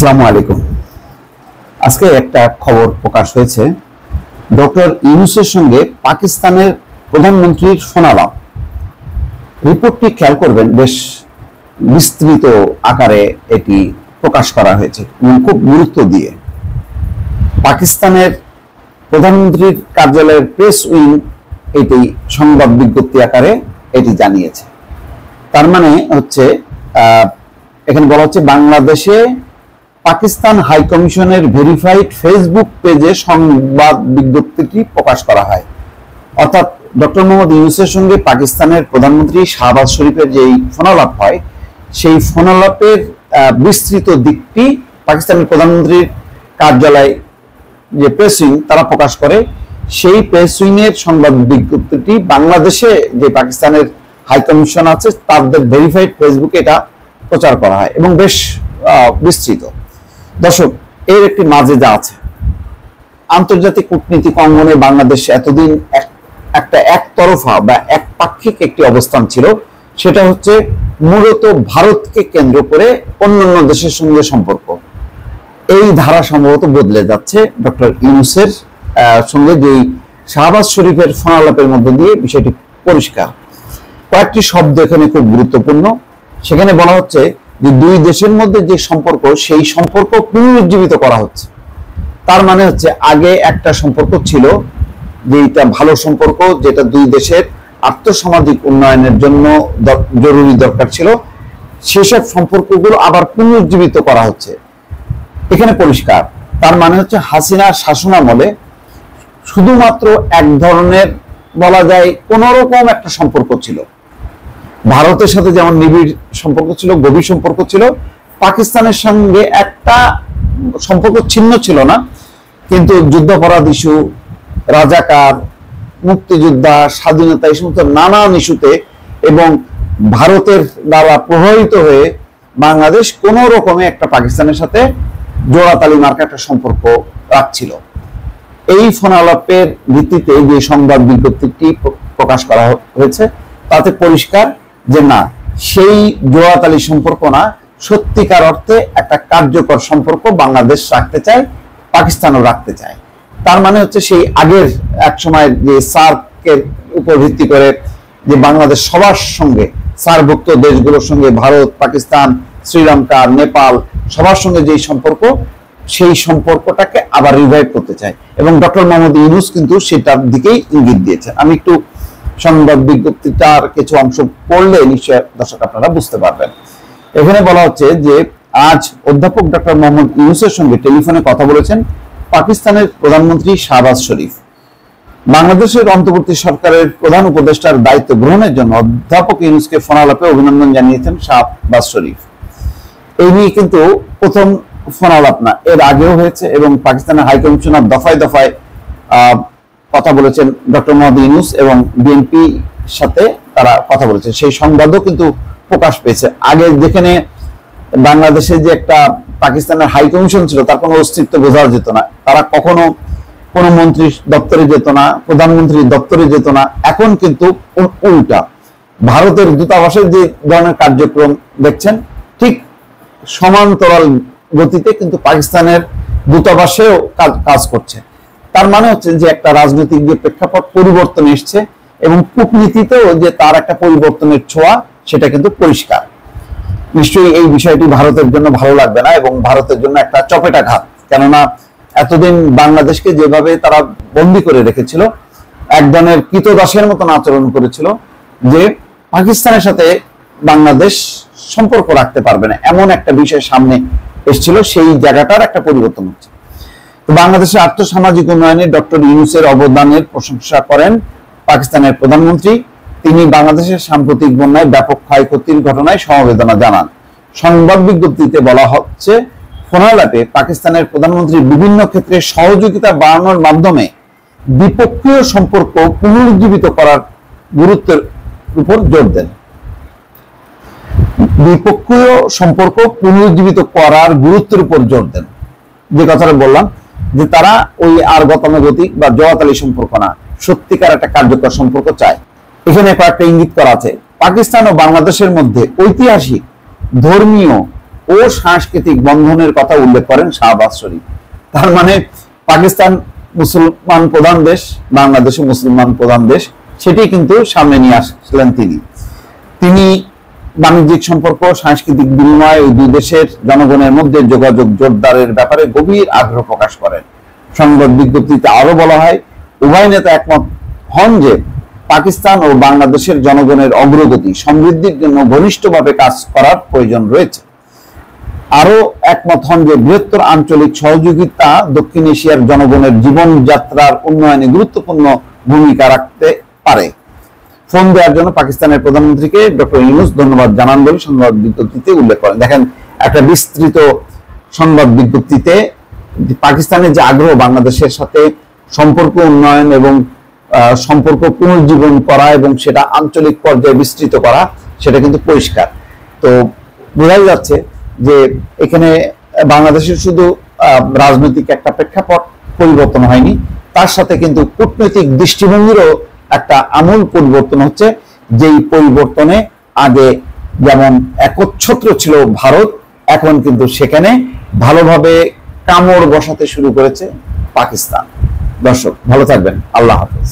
আসসালামু আলাইকুম। আজকে একটা খবর প্রকাশ হয়েছে, ডক্টর ইউনূসের সঙ্গে পাকিস্তানের প্রধানমন্ত্রীর ফোনালাপ। রিপোর্টটি খেয়াল করবেন, বেশ বিস্তৃত আকারে এটি প্রকাশ করা হয়েছে এবং খুব গুরুত্ব দিয়ে। পাকিস্তানের প্রধানমন্ত্রীর কার্যালয়ের প্রেস উইং এটি সংবাদ বিজ্ঞপ্তি আকারে এটি জানিয়েছে। তার মানে হচ্ছে এখানে বলা হচ্ছে বাংলাদেশে পাকিস্তান হাই কমিশনের ভেরিফাইড ফেসবুক পেজে সংবাদ বিজ্ঞপ্তিটি প্রকাশ করা হয়। অর্থাৎ ডক্টর মোহাম্মদ ইউনূসের সঙ্গে পাকিস্তানের প্রধানমন্ত্রী শাহবাজ শরীফের যেই ফোনালাপ হয়, সেই ফোনালাপের বিস্তৃত দিকটি পাকিস্তানের প্রধানমন্ত্রীর কার্যালয় যে প্রেস উইং তারা প্রকাশ করে। সেই প্রেস উইং এর সংবাদ বিজ্ঞপ্তিটি বাংলাদেশে যে পাকিস্তানের হাই কমিশন আছে তাদের ভেরিফাইড ফেসবুকে এটা প্রচার করা হয় এবং বেশ বিস্তৃত। দর্শক, এর একটি মাঝে যা আছে, আন্তর্জাতিক কূটনীতিক অঙ্গনে বাংলাদেশ এতদিন একটা একতরফা বা একপাক্ষিক একটি অবস্থান ছিল। সেটা হচ্ছে মূলত ভারতকে কেন্দ্র করে অন্যান্য দেশের সঙ্গে সম্পর্ক। এই ধারা সম্ভবত বদলে যাচ্ছে ডক্টর ইউনূসের সঙ্গে যেই শাহবাজ শরীফের ফোনালাপের মধ্যে দিয়ে বিষয়টি পরিষ্কার। কয়েকটি শব্দ এখানে খুব গুরুত্বপূর্ণ। সেখানে বলা হচ্ছে যে দুই দেশের মধ্যে যে সম্পর্ক, সেই সম্পর্ক পুনরুজ্জীবিত করা হচ্ছে। তার মানে হচ্ছে আগে একটা সম্পর্ক ছিল যে এটা ভালো সম্পর্ক, যেটা দুই দেশের আর্থসামাজিক উন্নয়নের জন্য জরুরি দরকার ছিল, সেসব সম্পর্কগুলো আবার পুনরুজ্জীবিত করা হচ্ছে। এখানে পরিষ্কার, তার মানে হচ্ছে হাসিনার শাসনামলে শুধুমাত্র এক ধরনের বলা যায় কোন রকম একটা সম্পর্ক ছিল। ভারতের সাথে যেমন নিবিড় সম্পর্ক ছিল, গভীর সম্পর্ক ছিল, পাকিস্তানের সঙ্গে একটা সম্পর্ক ছিন্ন ছিল না, কিন্তু যুদ্ধাপরাধ ইস্যু, রাজাকার, মুক্তিযোদ্ধা, স্বাধীনতা, এই সমস্ত নানান ইস্যুতে এবং ভারতের দ্বারা প্রভাবিত হয়ে বাংলাদেশ কোন রকমে একটা পাকিস্তানের সাথে জোড়াতালি মার্কা একটা সম্পর্ক রাখছিল। এই ফোনালাপের ভিত্তিতে যে সংবাদ বিজ্ঞপ্তিটি প্রকাশ করা হয়েছে তাতে পরিষ্কার যে না, সেই জোড়াতালি সম্পর্ক না, সত্যিকার অর্থে একটা কার্যকর সম্পর্ক বাংলাদেশ রাখতে চায়, পাকিস্তানও রাখতে চায়। তার মানে হচ্ছে সেই আগের এক সময় যে সার্কের উপর ভিত্তি করে যে বাংলাদেশ সবার সঙ্গে, সার্কভুক্ত দেশগুলোর সঙ্গে, ভারত, পাকিস্তান, শ্রীলঙ্কা, নেপাল, সবার সঙ্গে যেই সম্পর্ক, সেই সম্পর্কটাকে আবার রিভাইভ করতে চায় এবং ডক্টর মোহাম্মদ ইউনূস কিন্তু সেটার দিকেই ইঙ্গিত দিয়েছে। আমি একটু সংবাদ বিজ্ঞপ্তিটার কিছু অংশ পড়লে নিশ্চয় দর্শক আপনারা বুঝতে পারবেন। এখানে বলা হচ্ছে যে আজ অধ্যাপক ডক্টর মোহাম্মদ ইউনূসের সঙ্গে টেলিফোনে কথা বলেছেন পাকিস্তানের প্রধানমন্ত্রী শাহবাজ শরীফ। বাংলাদেশের অন্তর্বর্তী সরকারের প্রধান উপদেষ্টার দায়িত্ব গ্রহণের জন্য অধ্যাপক ইউনূসকে ফোনালাপে অভিনন্দন জানিয়েছেন শাহবাজ শরীফ। এই নিয়ে কিন্তু প্রথম ফোনালাপ না, এর আগেও হয়েছে এবং পাকিস্তানের হাই কমিশনার দফায় দফায় কথা বলেছেন ডক্টর মোহাম্মদ ইউনূস এবং বিএনপি সাথে তারা কথা বলেছে। সেই সংবাদও কিন্তু প্রকাশ পেয়েছে। আগে যেখানে বাংলাদেশে যে একটা পাকিস্তানের হাই কমিশন ছিল, তার কোনো অস্তিত্ব বোঝা যেত না, তারা কখনো কোনো মন্ত্রী দপ্তরে যেত না, প্রধানমন্ত্রীর দপ্তরে যেত না। এখন কিন্তু উল্টা, ভারতের দূতাবাসের যে ধরনের কার্যক্রম দেখছেন, ঠিক সমান্তরাল গতিতে কিন্তু পাকিস্তানের দূতাবাসেও কাজ করছে। তার মানে হচ্ছে যে একটা রাজনৈতিক যে প্রেক্ষাপট পরিবর্তন এসছে এবং কূটনীতিতেও যে তার একটা পরিবর্তনের ছোঁয়া, সেটা কিন্তু পরিষ্কার। নিশ্চয়ই এই বিষয়টি ভারতের জন্য ভালো লাগবে না এবং ভারতের জন্য একটা চপেটাঘাত। কেননা এতদিন বাংলাদেশকে যেভাবে তারা বন্দী করে রেখেছিল, এক ধরনের কৃতদাসের মতন আচরণ করেছিল, যে পাকিস্তানের সাথে বাংলাদেশ সম্পর্ক রাখতে পারবে না, এমন একটা বিষয় সামনে এসেছিল। সেই জায়গাটার একটা পরিবর্তন হচ্ছে। বাংলাদেশের আর্থসামাজিক উন্নয়নে ডক্টর ইউনূসের অবদানের প্রশংসা করেন পাকিস্তানের প্রধানমন্ত্রী। তিনি বাংলাদেশের সাম্প্রতিক বন্যায় ব্যাপক ক্ষয়ক্ষতির ঘটনায় সমবেদনা জানান। সংবাদ বিজ্ঞপ্তিতে বলা হচ্ছে, ফোনালাপে পাকিস্তানের প্রধানমন্ত্রী বিভিন্ন ক্ষেত্রে সহযোগিতা বাড়ানোর মাধ্যমে দ্বিপক্ষীয় সম্পর্ক পুনরুজ্জীবিত করার গুরুত্বের উপর জোর দেন। দ্বিপক্ষীয় সম্পর্ক পুনরুজ্জীবিত করার গুরুত্বের উপর জোর দেন। যে কথাটা বললাম যে তারা ওই আর গতানুগতিক বা জোয়াতালি সম্পর্ক না, সত্যিকার একটা কার্যকর সম্পর্ক চায়। এখানে কয়েকটা ইঙ্গিত করা আছে। পাকিস্তান ও বাংলাদেশের মধ্যে ঐতিহাসিক, ধর্মীয় ও সাংস্কৃতিক বন্ধনের কথা উল্লেখ করেন শাহবাজ শরীফ। তার মানে পাকিস্তান মুসলমান প্রধান দেশ, বাংলাদেশে মুসলমান প্রধান দেশ, সেটি কিন্তু সামনে নিয়ে আসলেন তিনি বাণিজ্যিক সম্পর্ক, সাংস্কৃতিক বিনিময় ওই দুই দেশের জনগণের মধ্যে যোগাযোগ জোরদারের ব্যাপারে গভীর আগ্রহ প্রকাশ করেন। সংবাদ বিজ্ঞপ্তিতে আরো বলা হয়, উভয় নেতা একমত হন যে পাকিস্তান ও বাংলাদেশের জনগণের অগ্রগতি সমৃদ্ধির জন্য ঘনিষ্ঠভাবে কাজ করার প্রয়োজন রয়েছে। আরো একমত হন যে বৃহত্তর আঞ্চলিক সহযোগিতা দক্ষিণ এশিয়ার জনগণের জীবনযাত্রার উন্নয়নে গুরুত্বপূর্ণ ভূমিকা রাখতে পারে। ফোন দেওয়ার জন্য পাকিস্তানের প্রধানমন্ত্রীকে ডক্টর ইউনূস ধন্যবাদ জানান বলে সংবাদ বিজ্ঞপ্তিতে উল্লেখ করেন। দেখেন, একটা বিস্তৃত সংবাদ বিজ্ঞপ্তিতে পাকিস্তানের যে আগ্রহ বাংলাদেশের সাথে সম্পর্ক উন্নয়ন এবং সম্পর্ক পুনর্জীবন করা এবং সেটা আঞ্চলিক পর্যায়ে বিস্তৃত করা, সেটা কিন্তু পরিষ্কার। তো বোঝাই যাচ্ছে যে এখানে বাংলাদেশের শুধু রাজনৈতিক একটা প্রেক্ষাপট পরিবর্তন হয়নি, তার সাথে কিন্তু কূটনৈতিক দৃষ্টিভঙ্গিরও একটা আমূল পরিবর্তন হচ্ছে, যেই পরিবর্তনে আগে যেমন একচ্ছত্র ছিল ভারত, এখন কিন্তু সেখানে ভালোভাবে কামড় বসাতে শুরু করেছে পাকিস্তান। দর্শক ভালো থাকবেন, আল্লাহ হাফেজ।